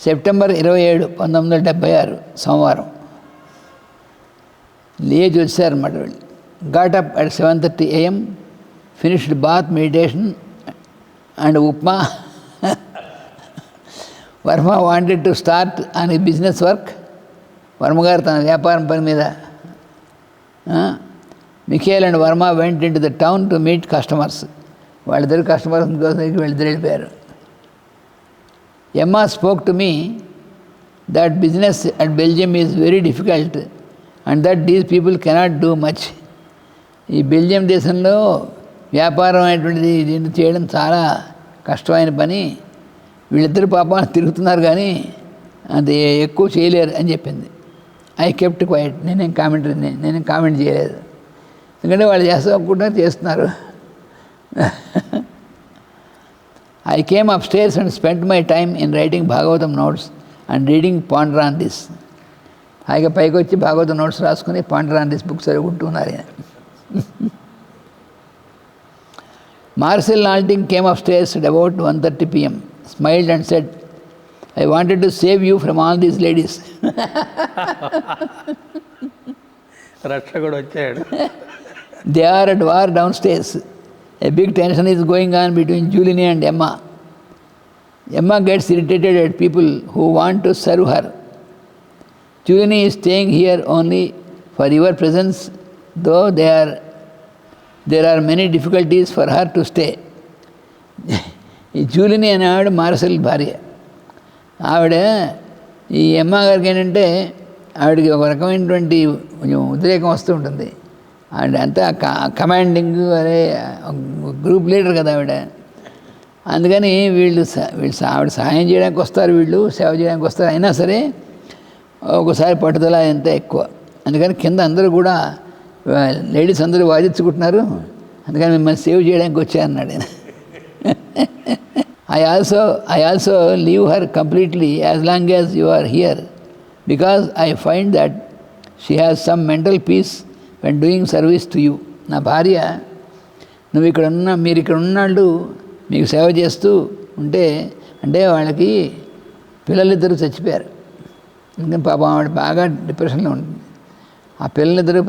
September 27, 1976 సోమవారం. లేచి వచ్చారన్నమాట వీళ్ళు. Got up at 7:30 AM, finished bath, meditation and upma. Varma wanted to start on ఈ బిజినెస్ వర్క్. వర్మగారు తన వ్యాపారం పని మీద. Michael and Varma went in to the town to meet customers. వాళ్ళిద్దరు కస్టమర్స్ కోసం వీళ్ళిద్దరు వెళ్ళిపోయారు. Emma spoke to me that business at Belgium is very difficult and that these people cannot do much. ఈ బెల్జియం దేశంలో వ్యాపారం అనేటువంటిది దీన్ని చేయడం చాలా కష్టమైన పని. వీళ్ళిద్దరు పాపం తిరుగుతున్నారు కానీ అది ఎక్కువ చేయలేరు అని చెప్పింది. I kept quiet. నేనేం కామెంట్ చేయలేదు. ఎందుకంటే వాళ్ళు చేస్తున్నారు. I came upstairs and spent my time in writing Bhagavatam notes and reading ponder on this. హాయిగా పైకి వచ్చి భాగవతం నోట్స్ రాసుకుని పాండర్ ఆన్ దిస్ బుక్ చదువుకుంటున్నారు. Marcel Alting came upstairs at about 1:30 PM, smiled and said, I wanted to save you from all these ladies. రక్షకుడు వచ్చాడు. They are at war downstairs. A big tension is going on between Juliani and Emma. Emma gets irritated at people who want to serve her. Juliani is staying here only for your presence, though there are many difficulties for her to stay. ఈ జూలిని అనే ఆవిడ Marcel భార్య. ఆవిడ ఈ ఎమ్మ గారికి ఏంటంటే ఆవిడకి ఒక రకమైనటువంటి కొంచెం ఉద్రేకం వస్తూ ఉంటుంది. ఆవిడ అంతా కమాండింగ్, అదే గ్రూప్ లీడర్ కదా ఆవిడ. అందుకని వీళ్ళు ఆవిడ సహాయం చేయడానికి వస్తారు, వీళ్ళు సేవ చేయడానికి వస్తారు. అయినా సరే ఒకసారి పట్టుదల ఎంత ఎక్కువ. అందుకని కింద అందరూ కూడా లేడీస్ అందరూ వాదించుకుంటున్నారు. అందుకని మిమ్మల్ని సేవ్ చేయడానికి వచ్చారన్నాడు ఆయన. I also leave her completely as long as you are here, because I find that she has some mental peace when doing service to you. నా భార్య మీరు ఇక్కడ ఉన్నాళ్ళు మీకు సేవ చేస్తూ ఉంటే, అంటే వాళ్ళకి పిల్లలిద్దరూ చచ్చిపోయారు. ఇంకా పాపం ఆవిడ బాగా డిప్రెషన్లో ఉంటుంది. ఆ పిల్లలిద్దరూ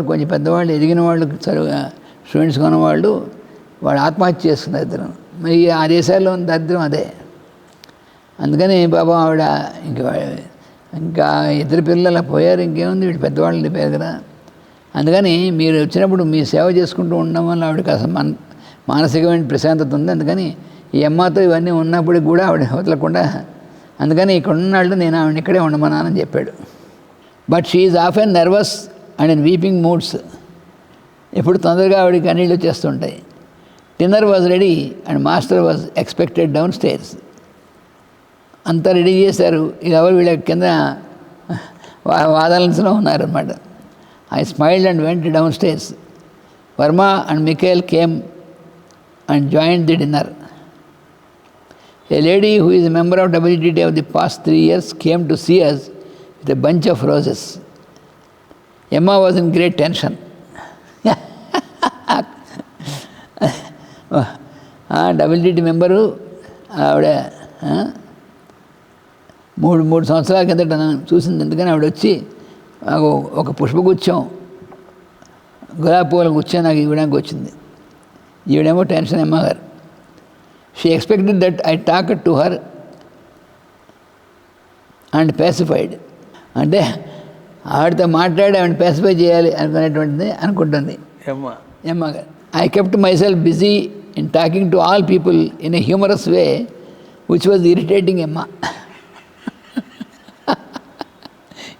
కొంచెం పెద్దవాళ్ళు, ఎదిగిన వాళ్ళు, స్టూడెంట్స్ కొన్నవాళ్ళు, వాళ్ళు ఆత్మహత్య చేసుకున్నారు ఇద్దరు. మరి ఆ దేశాల్లో ఉన్న దరిద్రం అదే. అందుకని పాపం ఆవిడ ఇంకా ఇద్దరు పిల్లలు పోయారు, ఇంకేముంది, వీళ్ళు పెద్దవాళ్ళు వెళ్ళిపోయారు కదా. అందుకని మీరు వచ్చినప్పుడు మీ సేవ చేసుకుంటూ ఉండడం వల్ల ఆవిడకి అసలు మానసికమైన ప్రశాంతత ఉంది. అందుకని ఈ అమ్మతో ఇవన్నీ ఉన్నప్పటికి కూడా ఆవిడ వదలకుండా, అందుకని ఇక్కడ ఉన్నాళ్ళు నేను ఆవిడ ఇక్కడే ఉండమన్నానని చెప్పాడు. But she is often nervous and in weeping moods. ఎప్పుడు తొందరగా ఆవిడకి కన్నీళ్ళు వచ్చేస్తుంటాయి. Dinner was ready and master was expected downstairs. అంతా రెడీ చేశారు. ఎవరు వీళ్ళ కింద వాదనలో ఉన్నారన్నమాట. I smiled and went downstairs. Verma and Mikhail came and joined the dinner. A lady who is a member of WTT of the past 3 years came to see us with a bunch of roses. Emma was in great tension. WTT member ఆవిడ 3 సంవత్సరాల కిందట చూసింది. ఎందుకని ఆవిడ వచ్చి ఒక పుష్పగుచ్చం, గులాబీ పూల గుచ్చం నాకు ఇవ్వడానికి వచ్చింది. ఈవిడేమో టెన్షన్ అమ్మగారు. She expected that I talk to her and pacified. అంటే ఆవిడతో మాట్లాడి ఆవిడ పాసిఫై చేయాలి అనుకుంటుంది అమ్మగారు. I kept myself busy in talking to all people in a humorous way which was irritating Emma.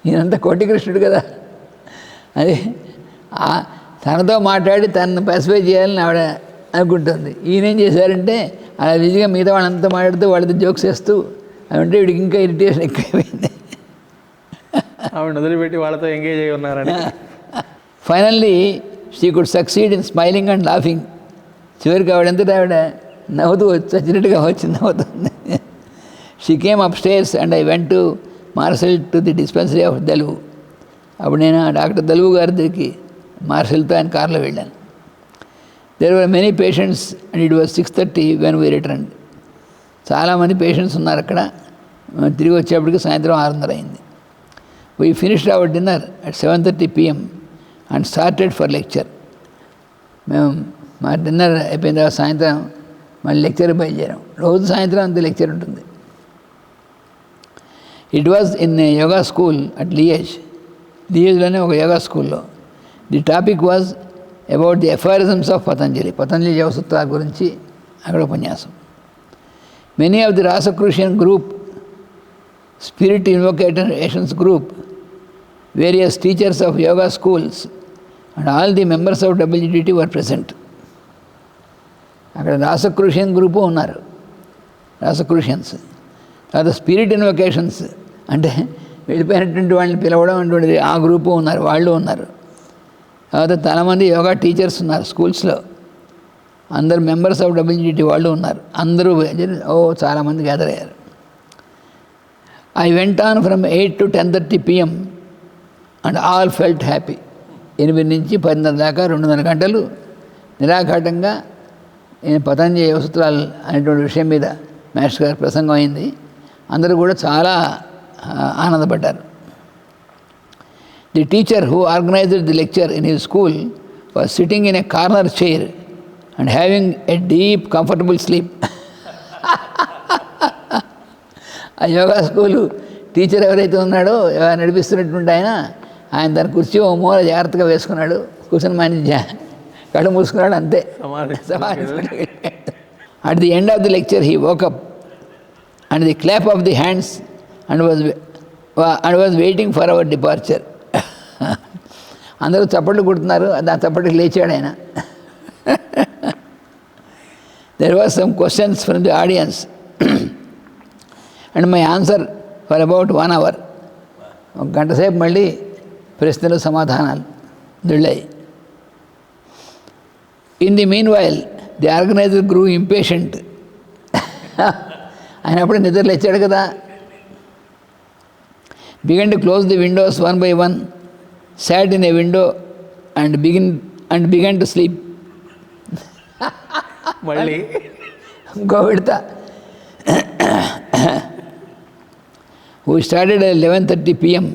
ఈయనంతా కోటికృష్ణుడు కదా, అది తనతో మాట్లాడి తనను పాసిఫై చేయాలని ఆవిడ అనుకుంటుంది. ఈయనేం చేశారంటే అలా విధిగా మిగతా వాళ్ళంతా మాట్లాడుతూ వాళ్ళతో జోక్స్ వేస్తూ అంటే వీడికి ఇంకా ఇరిటేషన్ ఎక్కువైపోయింది. ఆవిడ వదిలిపెట్టి వాళ్ళతో ఎంగేజ్ అయి ఉన్నారని. Finally she could succeed in smiling and laughing. చివరికి ఆవిడ నవ్వుతూ వచ్చినట్టుగా వచ్చి నవ్వుతుంది. She came upstairs and I went to Marshal to the dispensary of దలువు. అప్పుడు నేను డాక్టర్ దలువు గారి దగ్గరికి మార్షల్తో ఆయన కార్లో వెళ్ళాను. There were many patients and it was 6:30 when we return. చాలామంది పేషెంట్స్ ఉన్నారు అక్కడ. తిరిగి వచ్చేప్పటికి సాయంత్రం 6:30 అయింది. We finished our dinner at 7:30 PM and started for lecture. మేము మా డిన్నర్ అయిపోయిన తర్వాత సాయంత్రం మళ్ళీ లెక్చర్ బయలుదేరాం. రోజు సాయంత్రం అంత లెక్చర్ ఉంటుంది. It was in yoga school at లియేజ్లోనే ఒక యోగా స్కూల్లో. The topic was about the aphorisms of Patanjali యోగసూత్రాల గురించి అక్కడ ఉపన్యాసం. Many of the Rosicrucian group, spirit invocations group, various teachers of yoga schools and all the members of WTT were present. అక్కడ Rosicrucian group ఉన్నారు, రాసక్రూషియన్స్. తర్వాత స్పిరిట్ ఇన్వొకేషన్స్ అంటే వెళ్ళిపోయినటువంటి వాళ్ళని పిలవడం అటువంటిది, ఆ గ్రూపు ఉన్నారు, వాళ్ళు ఉన్నారు. తర్వాత చాలామంది యోగా టీచర్స్ ఉన్నారు స్కూల్స్లో. అందరు మెంబర్స్ ఆఫ్ WTT వాళ్ళు ఉన్నారు. అందరూ చాలామంది గ్యాదర్ అయ్యారు. I went on from 8 to 10:30 PM and all felt happy. 8 నుంచి 10:30 దాకా 2.5 గంటలు నిరాఘాటంగా పతంజలి యోగసూత్రాలు అనేటువంటి విషయం మీద మాస్టర్ గారి ప్రసంగం అయింది. అందరూ కూడా చాలా ఆనందపడ్డారు. The teacher who organized the lecture in his school was sitting in a corner chair and having a deep comfortable sleep. ఆ యోగా స్కూలు టీచర్ ఎవరైతే ఉన్నాడో నడిపిస్తున్నటువంటి ఆయన తన కుర్చీ ఓ మూల జాగ్రత్తగా వేసుకున్నాడు, కూర్చొని మన కళ్ళు మూసుకున్నాడు, అంతే. At the end of the lecture he woke up and the clap of the hands and was waiting for our departure. అందరూ చప్పట్లు కొడుతున్నారు, ఆ చప్పటికి లేచాడు ఆయన. There was some questions from the audience and my answer for about 1 hour. 1 గంట సేపు మళ్ళీ ప్రశ్నలు సమాధానాలు దిళ్ళాయి. In the meanwhile the organizer grew impatient. ఆయన అప్పుడే నిద్ర లేచాడు కదా. Began to close the Windows 1 by 1, sat in a window and began to sleep. మళ్ళీ ఇంకో విడతా. who started at 11:30 PM,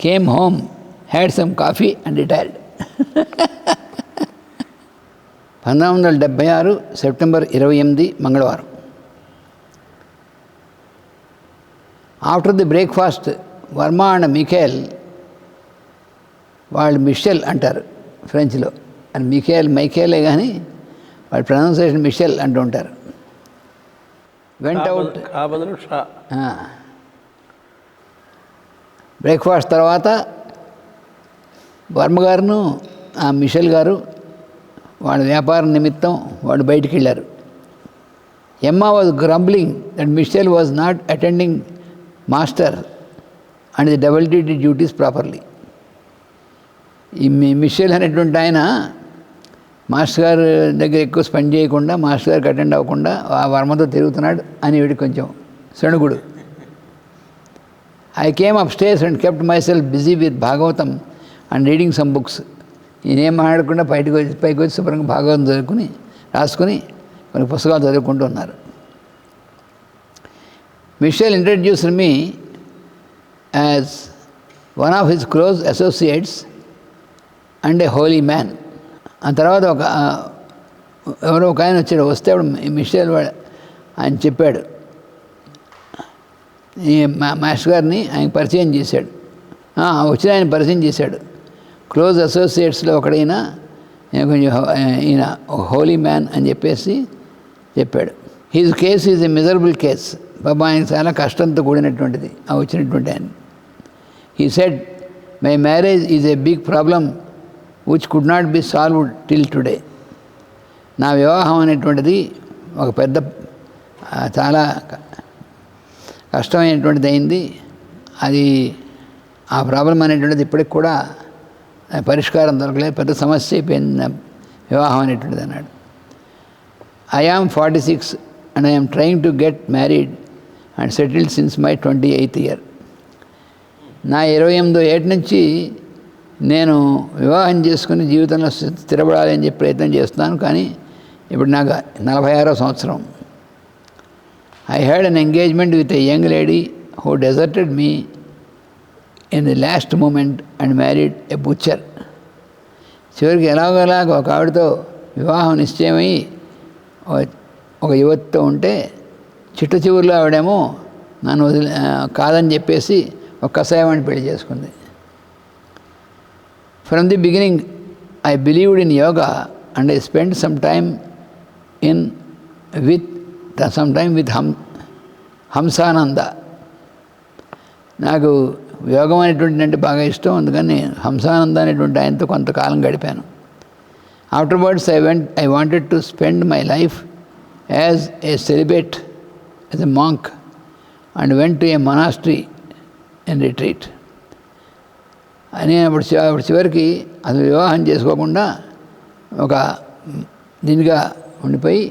came home, had some coffee and retired. 1976 September 28 మంగళవారం. After the breakfast Varma and Mikhail, వాళ్ళు Mitchell అంటారు ఫ్రెంచ్లో, అని మైఖేలే కానీ వాళ్ళ pronunciation Mitchell అంటూ ఉంటారు. Went out. బ్రేక్ఫాస్ట్ తర్వాత వర్మ గారును ఆ మిషెల్ గారు వాళ్ళ వ్యాపారం నిమిత్తం వాళ్ళు బయటికి వెళ్ళారు. Emma was grumbling that Michel was not attending master and the WTT duties properly. ఈ మిషెల్ అనేటువంటి ఆయన మాస్టర్ గారు దగ్గర ఎక్కువ స్పెండ్ చేయకుండా, మాస్టర్ గారికి అటెండ్ అవ్వకుండా ఆ వర్మతో తిరుగుతున్నాడు అని వీడికి కొంచెం శణుగుడు. I came upstairs and kept myself busy with Bhagavatam and reading some books. నేనేం మాట్లాడకుండా పైకి వచ్చి శుభ్రంగా భాగవతం రాసుకుని కొన్ని పుస్తకాలు చదువుకుంటూ ఉన్నారు. Michel introduced me as one of his close associates and a holy man. ఆ తర్వాత ఎవరో ఒక ఆయన వచ్చాడు. వస్తే అప్పుడు మిషెల్ ఆయన చెప్పాడు, ఈ మాస్టర్ గారిని ఆయన పరిచయం చేశాడు. వచ్చిన ఆయన పరిచయం చేశాడు. క్లోజ్ అసోసియేట్స్లో ఒకడైనా కొంచెం ఈయన హోలీ మ్యాన్ అని చెప్పాడు. His case is a miserable case. Baba ఆయన చాలా కష్టంతో కూడినటువంటిది వచ్చినటువంటి ఆయన. He said, my marriage is a big problem which could not be solved till today. నా వివాహం అనేటువంటిది ఒక పెద్ద చాలా కష్టమైనటువంటిది అయింది. అది ఆ ప్రాబ్లం అనేటువంటిది ఇప్పటికి కూడా పరిష్కారం దొరకలేదు, పెద్ద సమస్య అయిపోయింది వివాహం అనేటువంటిది అన్నాడు. I am 46 and I am trying to get married and settled since my 28th year. నా 28వ ఏటి నుంచి నేను వివాహం చేసుకుని జీవితంలో స్థిరపడాలి అని చెప్పి ప్రయత్నం చేస్తున్నాను, కానీ ఇప్పుడు నాకు 46వ సంవత్సరం. I had an engagement with a young lady who deserted me in the last moment and married a butcher. చివరికి ఎలాగోలాగ ఒక ఆవిడతో వివాహం నిశ్చయమై ఒక యువతితో ఉంటే చిట్ట చివరిలో ఆవిడేమో నన్ను కాదని చెప్పేసి ఒక కషాయవాణ్ణి పెళ్లి చేసుకుంది. From the beginning I believed in yoga and I spend some time with Hamsananda. నాకు యోగం అనేటువంటి అంటే బాగా ఇష్టం, అందుకని హంసానంద అనేటువంటి ఆయనతో కొంతకాలం గడిపాను. Afterwards, I wanted to spend my life as a celibate, as a monk, and went to a monastery in retreat. నేను అప్పుడు చివరికి అసలు వివాహం చేసుకోకుండా ఒక దీనిగా ఉండిపోయి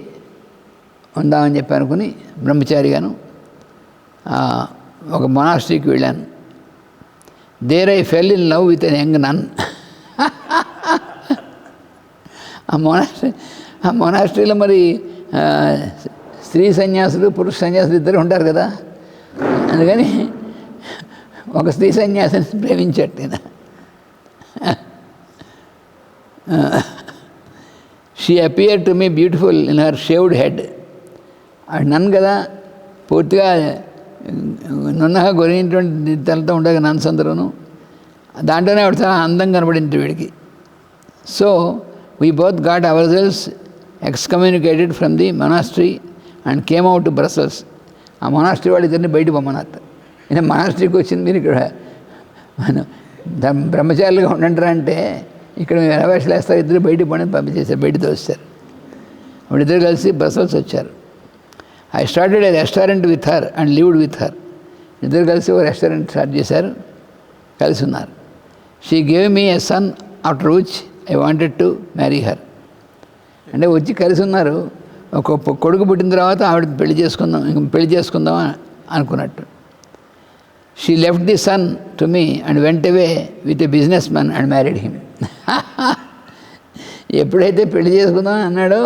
ఉందామని చెప్పి అనుకుని బ్రహ్మచారిగాను ఒక మొనాస్ట్రీకి వెళ్ళాను. There I fell in love with an young nun. ఆ మొనాస్ట్రీలో మరి స్త్రీ సన్యాసులు పురుష సన్యాసులు ఇద్దరు ఉంటారు కదా, అందుకని ఒక స్త్రీ సన్యాసిని ప్రేమించట్టు నేను. She appear to me beautiful in her shaved head. అది నన్ను కదా పూర్తిగా నున్నగా గొరిగినటువంటి తలతో ఉండగా నన్స్ అందరూను, దాంట్లోనే ఆవిడ చాలా అందంగా కనబడింది వీడికి. So we both got ourselves excommunicated from the monastery and came out to Brussels. ఆ మొనాస్ట్రీ వాళ్ళు ఇద్దరిని బయటకు పొమ్మన్నారు. నేను మొనాస్ట్రీకి వచ్చింది మీరు ఇక్కడ బ్రహ్మచారులుగా ఉండంటారా అంటే ఇక్కడ మీరు ఎలవేషలు వేస్తారు, ఇద్దరు బయటకు పోయి పంపించేశారు, బయటకు తోస్తారు. అప్పుడు ఇద్దరు కలిసి బ్రసెల్స్ వచ్చారు. I started a restaurant with her and lived with her. ఇద్దరు కలిసి ఒక రెస్టారెంట్ స్టార్ట్ చేశారు, కలిసి ఉన్నారు. She gave me a son after which I wanted to marry her. అంటే వచ్చి కలిసి ఉన్నారు, ఒక కొడుకు పుట్టిన తర్వాత ఆవిడ పెళ్లి చేసుకుందాం అనుకున్నట్టు. She left the son to me and went away with a businessman and married him. ఎప్పుడైతే పెళ్లి చేసుకుందాం అన్నాడో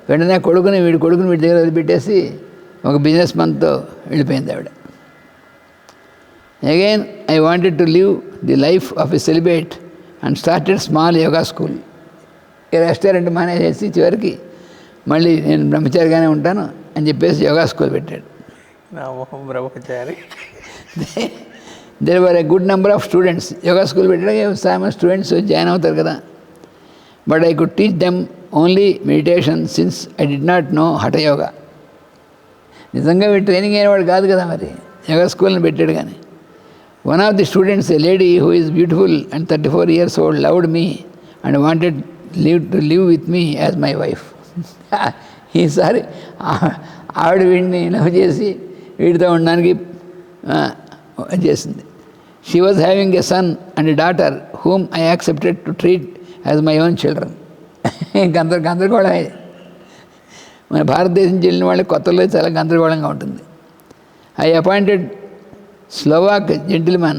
వెంటనే వీడి కొడుకుని వీడి దగ్గర వదిలిపెట్టేసి ఒక బిజినెస్ మ్యాన్తో వెళ్ళిపోయింది ఆవిడ. Again I wanted to live the life of a celebrate and started small yoga school. ఈ రెస్టారెంట్ మానేసి చివరికి మళ్ళీ నేను బ్రహ్మచారిగానే ఉంటాను అని చెప్పేసి యోగా స్కూల్ పెట్టాడు. బ్రహ్మచారి. There were a good number of students. Yoga school పెట్టడానికి స్టూడెంట్స్ జాయిన్ అవుతారు కదా. But I could teach them only meditation since I did not know hatha yoga. నిజంగా వీడు ట్రైనింగ్ అయినవాడు కాదు కదా, మరి యోగా స్కూల్ని పెట్టాడు. కానీ one of the students, a lady who is beautiful and 34 years old, loved me and wanted to live with me as my wife. ఈసారి ఆవిడ వీడిని లవ్ చేసి వీడితో ఉండడానికి చేసింది. She was having a son and a daughter whom I accepted to treat as my own children. గందరగోళం. మన భారతదేశం చెల్లిన వాళ్ళకి కొత్తలో చాలా గందరగోళంగా ఉంటుంది. I appointed Slovak gentleman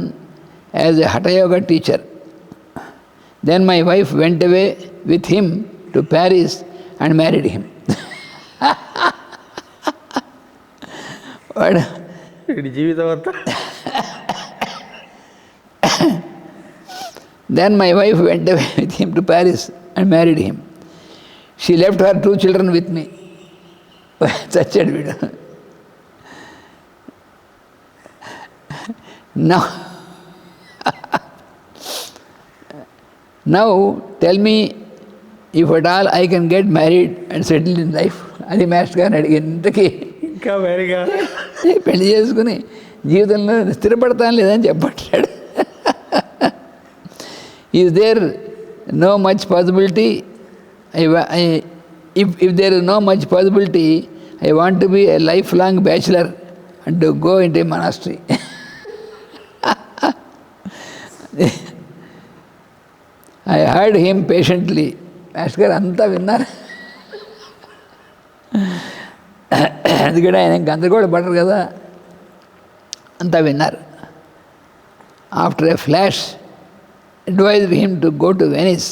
as a Hatha Yoga teacher. Then my wife went away with him to Paris and married him. Then my wife went away with him to Paris and married him. She left her 2 children with me. Such a video. Now tell me if at all I can get married and settle in life. అది master గారిని అడిగాను. ఇంతకీ ఇంకా మ్యారీగా పెళ్లి చేసుకుని జీవితంలో స్థిరపడతాను లేదని చెప్పట్టాడు. Is there no much possibility if there is no much possibility, I want to be a lifelong bachelor and to go into a monastery. I heard him patiently. Master గారు అంతా విన్నారు. అందుకని ఆయన గందరగోళ పడరు కదా, అంతా విన్నారు. After a flash advised him to go to Venice,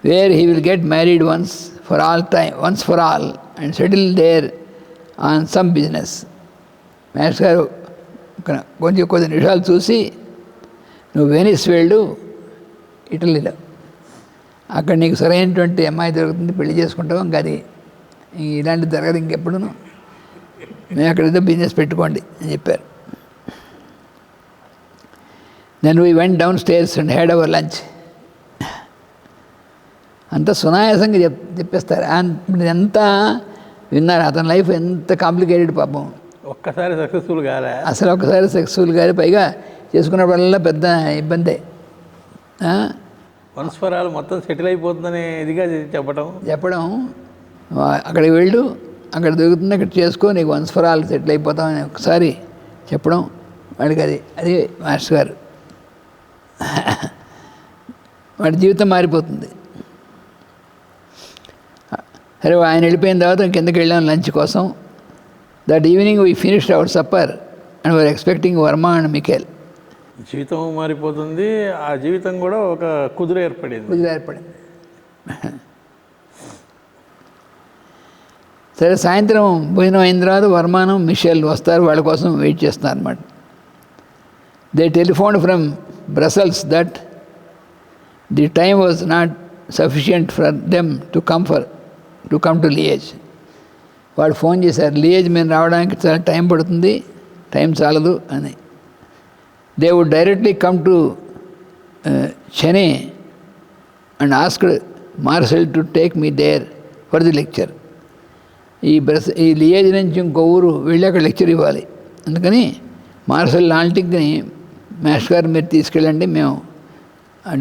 where he will get married once for all and settle there on some business. Master గారు కొద్ది నిమిషాలు చూసి, నువ్వు వెనిస్ వెళ్ళు, ఇటలీలో, అక్కడ నీకు సరైనటువంటి అమ్మాయి దొరుకుతుంది, పెళ్లి చేసుకుంటావు, ఇంకా అది ఇలాంటిది జరగదు ఇంకెప్పుడును, మేము అక్కడ ఏదో బిజినెస్ పెట్టుకోండి అని చెప్పారు. Then we went downstairs and had our lunch. అంత సునాయాసంగా చెప్పేస్తారు. అంతా విన్నారు. అతని లైఫ్ ఎంత కాంప్లికేటెడ్ పాపం. ఒక్కసారి సక్సెస్ఫుల్ కాలే, అసలు ఒక్కసారి సక్సెస్ఫుల్ కాలే, పైగా చేసుకున్నప్పుడల్లా పెద్ద ఇబ్బందే. వన్స్ ఫర్ ఆల్ మొత్తం సెటిల్ అయిపోతుందని ఇదిగా చెప్పడం అక్కడికి వెళ్ళు, అక్కడ దొరుకుతుంది, అక్కడ చేసుకో, నీకు వన్స్ ఫర్ ఆల్ సెటిల్ అయిపోతామని ఒకసారి చెప్పడం వాడికి అది మాస్టర్ గారు. వాడి జీవితం మారిపోతుంది. సరే, ఆయన వెళ్ళిపోయిన తర్వాత కిందకి వెళ్ళాం లంచ్ కోసం. That evening we finished hour supper and were expecting Varma and Mikhail. జీవితం మారిపోతుంది, ఆ జీవితం కూడా ఒక కుదురు ఏర్పడింది. సరే, సాయంత్రం భోజనం అయిన తర్వాత వర్మాను మిషేల్ వస్తారు, వాళ్ళ కోసం వెయిట్ చేస్తున్నారు అన్నమాట. They telephone from Brussels that the time was not sufficient for them to come to లియేజ్. వాళ్ళు ఫోన్ చేశారు, లియేజ్ మేము రావడానికి చాలా టైం పడుతుంది, టైం చాలదు అని. They would directly come to Chennai and asked Marcel to take me there for the lecture. ఈ Liege నుంచి ఇంకో ఊరు వెళ్ళి అక్కడ లెక్చర్ ఇవ్వాలి. అందుకని మార్సెల్ లాంటిక్ని మాస్టర్ గారు మీరు తీసుకెళ్ళండి, మేము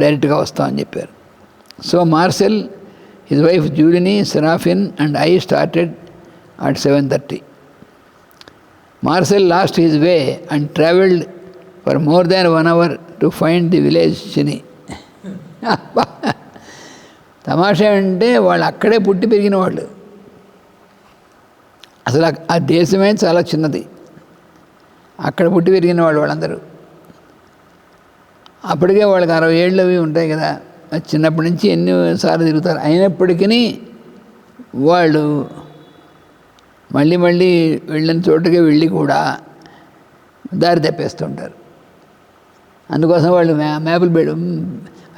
డైరెక్ట్గా వస్తామని చెప్పారు. So Marcel, his wife Julienne, Seraphin and I started at 7:30. Marcel lost his way and travelled for more than 1 hour to find the village Chini. తమాషా అంటే వాళ్ళు అక్కడే పుట్టి పెరిగిన వాళ్ళు. అసలు ఆ దేశమే చాలా చిన్నది, అక్కడ పుట్టి పెరిగిన వాళ్ళందరూ. అప్పటికే వాళ్ళకి 60 ఏళ్ళు అవి ఉంటాయి కదా, చిన్నప్పటి నుంచి ఎన్నిసార్లు తిరుగుతారు. అయినప్పటికీ వాళ్ళు మళ్ళీ వెళ్ళిన చోటుకే వెళ్ళి కూడా దారి తప్పేస్తుంటారు. అందుకోసం వాళ్ళు మ్యాప్లు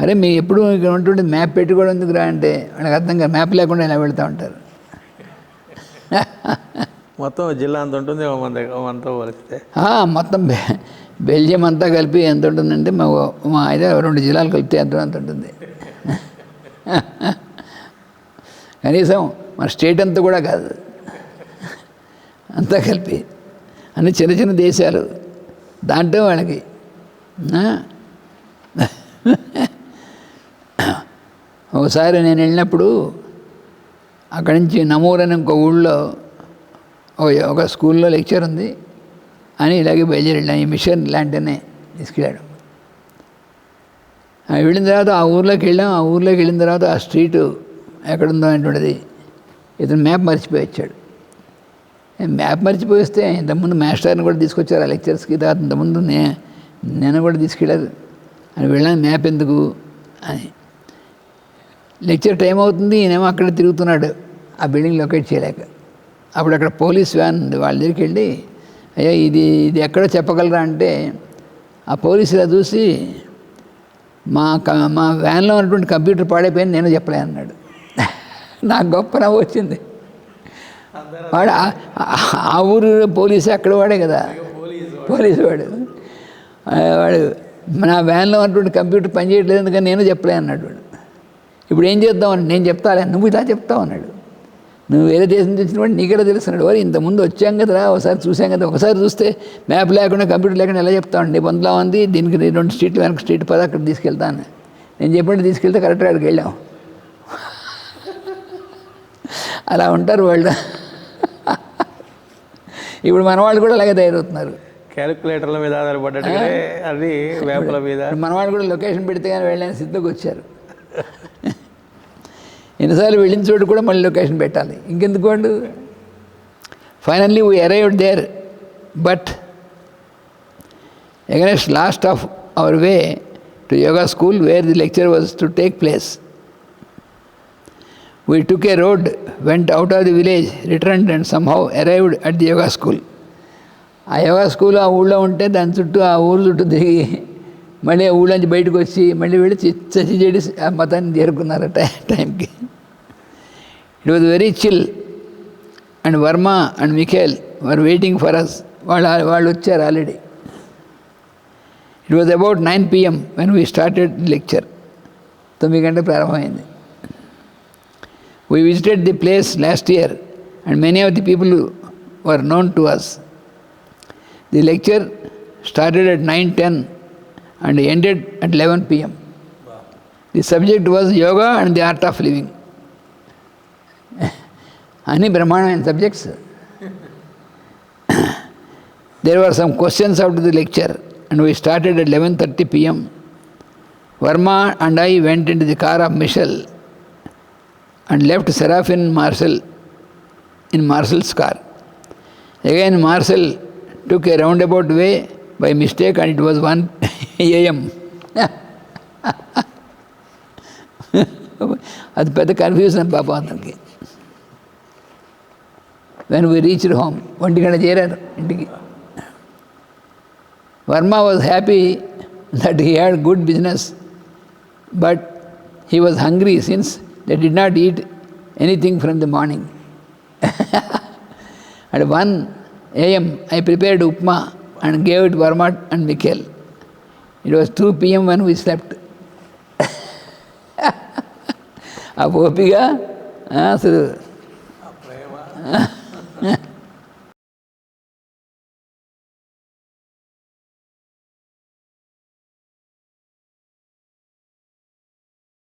అరే మీ ఎప్పుడు ఇక్కడ ఉంటుంటే మ్యాప్ పెట్టుకోవడం ఎందుకు రా అంటే వాళ్ళకి అర్థం కాదు, మ్యాప్ లేకుండా ఇలా వెళ్తూ ఉంటారు. మొత్తం జిల్లా అంత ఉంటుంది అంతా కలిపితే, మొత్తం బెల్జియం అంతా కలిపి ఎంత ఉంటుందంటే మా అయితే 2 జిల్లాలు కలిపితే ఎంత ఉంటుంది. కనీసం మన స్టేట్ అంతా కూడా కాదు, అంతా కలిపి అన్ని చిన్న చిన్న దేశాలు. దాంట్లో వాళ్ళకి ఒకసారి నేను వెళ్ళినప్పుడు అక్కడి నుంచి నమూర్ అని ఇంకో ఊళ్ళో ఒక స్కూల్లో లెక్చర్ ఉంది అని ఇలాగే బయలుదేరి ఈ మిషన్ లాంటినే తీసుకెళ్ళాడు. వెళ్ళిన తర్వాత ఆ ఊర్లోకి వెళ్ళిన తర్వాత ఆ స్ట్రీటు ఎక్కడుందో అనేటువంటిది ఇతను మ్యాప్ మర్చిపోయి వచ్చాడు. మ్యాప్ మర్చిపోయిస్తే ఇంతకుముందు మాస్టర్ని కూడా తీసుకొచ్చారు ఆ లెక్చర్స్కి, తర్వాత ఇంతకుముందు నేను కూడా తీసుకెళ్ళారు అని వెళ్ళాను, మ్యాప్ ఎందుకు అని. లెక్చర్ టైం అవుతుంది, ఈయనేమో అక్కడ తిరుగుతున్నాడు ఆ బిల్డింగ్ లొకేట్ చేయలేక. అప్పుడు అక్కడ పోలీస్ వ్యాన్ ఉంది, వాళ్ళ దగ్గరికి వెళ్ళి అయ్యా ఇది ఎక్కడో చెప్పగలరా అంటే ఆ పోలీసులా చూసి మా వ్యాన్లో ఉన్నటువంటి కంప్యూటర్ పాడైపోయింది, నేను చెప్పలే అన్నాడు. నాకు గొప్ప నవ్వు వచ్చింది. వాడు ఆ ఊరు పోలీసు అక్కడ వాడే కదా, పోలీసు వాడు నా వ్యాన్లో ఉన్నటువంటి కంప్యూటర్ పనిచేయట్లేదు ఎందుకని నేను చెప్పలే అన్నాడు వాడు. ఇప్పుడు ఏం చేద్దామని నేను చెప్తాలే, నువ్వు ఇలా చెప్తావు అన్నాడు. నువ్వు వేరే దేశం నుంచి వచ్చిన వాడు నీకెలా తెలుస్తున్నాడు, వారు ఇంతకుముందు వచ్చాం కదరా, ఒకసారి చూసాం కదా, ఒకసారి చూస్తే మ్యాప్ లేకుండా కంప్యూటర్ లేకుండా ఎలా చెప్తామండి, బంధులా ఉంది దీనికి 2 స్ట్రీట్లు వెనక స్ట్రీట్ పద అక్కడ తీసుకెళ్తాను. నేను చెప్పినట్టు తీసుకెళ్తే కరెక్ట్గా అక్కడికి వెళ్ళాం. అలా ఉంటారు వాళ్ళు. ఇప్పుడు మనవాళ్ళు కూడా అలాగే తయారవుతున్నారు. క్యాలిక్యులేటర్ల మీద ఆధారపడ్డట్టుగానే అది వేపల మీద. మనవాళ్ళు కూడా లొకేషన్ పెడితే కానీ వెళ్ళని స్థితిలోకి వచ్చారు. ఎన్నిసార్లు వెళ్ళిన చోటు కూడా మళ్ళీ లొకేషన్ పెట్టాలి, ఇంకెందుకు వాళ్ళు. Finally we arrived there, but against last of our way to yoga school where the lecture was to take place. We took a road, went out of the village, returned and somehow arrived at the yoga school. ఆ yoga school ఆ ఊళ్ళో ఉంటే దాని చుట్టూ ఆ ఊరు చుట్టూ తిరిగి మళ్ళీ ఆ ఊళ్ళోంచి బయటకు వచ్చి మళ్ళీ వెళ్ళి చచ్చి చెడి ఆ మతాన్ని చేరుకున్నారు టైంకి. It was very chill and Varma and Michael were waiting for us. వాళ్ళు వచ్చారు already. It was about 9 p.m. when we started the lecture. 9 గంటలకు ప్రారంభమైంది. We visited the place last year and many of the people were known to us. The lecture started at 9:10 and ended at 11 p.m. The subject was yoga and the art of living. అన్ని బ్రహ్మాండమైన subjects. There were some questions after the lecture and we started at 11:30 p.m. Verma and I went into the car of Michelle and left Seraphin in Marcel's car. Again Marcel took a roundabout way by mistake and it was 1 a.m. అది పెద్ద confusion పాపం అతనికి. When we reached home, 1 గంట చేరారు ఇంటికి. Verma was happy that he had good business, but he was hungry since they did not eat anything from the morning. At 1 a.m. I prepared upma and gave it Verma and Mikhail. It was 2 p.m. when we slept. ఆ ఓపిగా అసలు